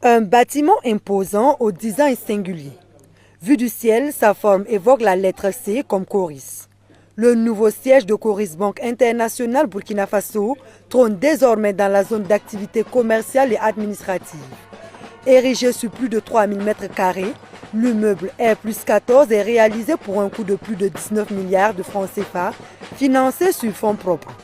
Un bâtiment imposant au design singulier. Vu du ciel, sa forme évoque la lettre C comme Coris. Le nouveau siège de Coris Bank International Burkina Faso trône désormais dans la zone d'activité commerciale et administrative. Érigé sur plus de 3000 m², l'immeuble R+14 est réalisé pour un coût de plus de 19 milliards de francs CFA, financé sur fonds propres.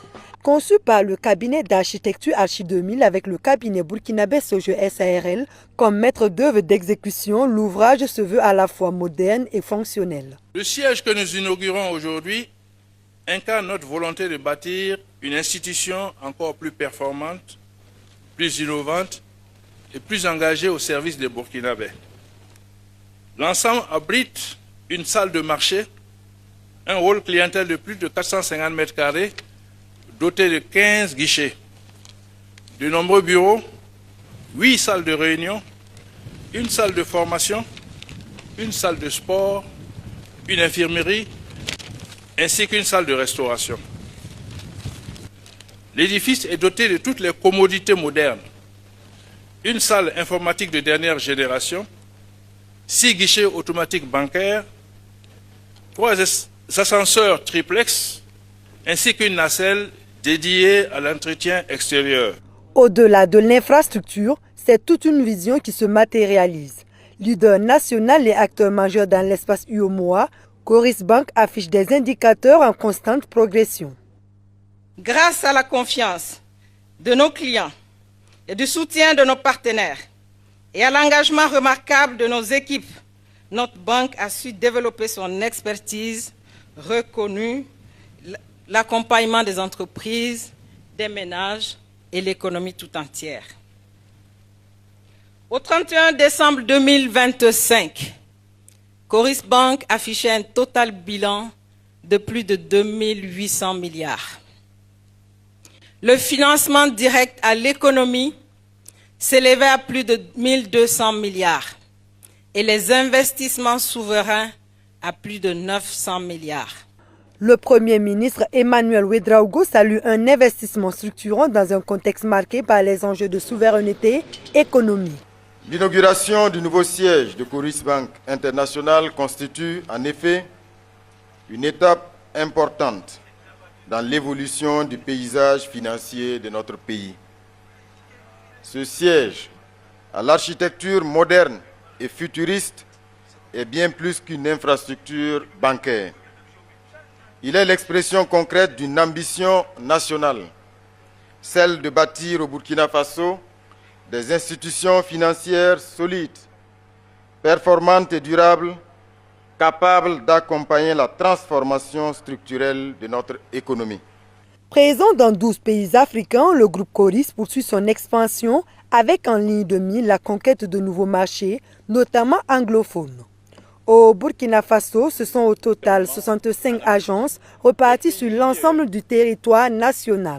Conçu par le cabinet d'architecture Archi 2000 avec le cabinet burkinabé Sogeu SARL comme maître d'œuvre d'exécution, l'ouvrage se veut à la fois moderne et fonctionnel. Le siège que nous inaugurons aujourd'hui incarne notre volonté de bâtir une institution encore plus performante, plus innovante et plus engagée au service des Burkinabés. L'ensemble abrite une salle de marché, un hall clientèle de plus de 450 m², doté de 15 guichets, de nombreux bureaux, 8 salles de réunion, une salle de formation, une salle de sport, une infirmerie, ainsi qu'une salle de restauration. L'édifice est doté de toutes les commodités modernes. Une salle informatique de dernière génération, 6 guichets automatiques bancaires, 3 ascenseurs triplex, ainsi qu'une nacelle dédiée à l'entretien extérieur. Au-delà de l'infrastructure, c'est toute une vision qui se matérialise. Leader national et acteur majeur dans l'espace UOMOA, Coris Bank affiche des indicateurs en constante progression. Grâce à la confiance de nos clients et du soutien de nos partenaires et à l'engagement remarquable de nos équipes, notre banque a su développer son expertise reconnue, l'accompagnement des entreprises, des ménages et l'économie tout entière. Au 31 décembre 2025, Coris Bank affichait un total bilan de plus de 2800 milliards. Le financement direct à l'économie s'élevait à plus de 1200 milliards et les investissements souverains à plus de 900 milliards. Le Premier ministre Emmanuel Ouédraogo salue un investissement structurant dans un contexte marqué par les enjeux de souveraineté économique. L'inauguration du nouveau siège de Coris Bank International constitue en effet une étape importante dans l'évolution du paysage financier de notre pays. Ce siège, à l'architecture moderne et futuriste, est bien plus qu'une infrastructure bancaire. Il est l'expression concrète d'une ambition nationale, celle de bâtir au Burkina Faso des institutions financières solides, performantes et durables, capables d'accompagner la transformation structurelle de notre économie. Présent dans 12 pays africains, le groupe Coris poursuit son expansion avec en ligne de mire la conquête de nouveaux marchés, notamment anglophones. Au Burkina Faso, ce sont au total 65 agences reparties sur l'ensemble du territoire national.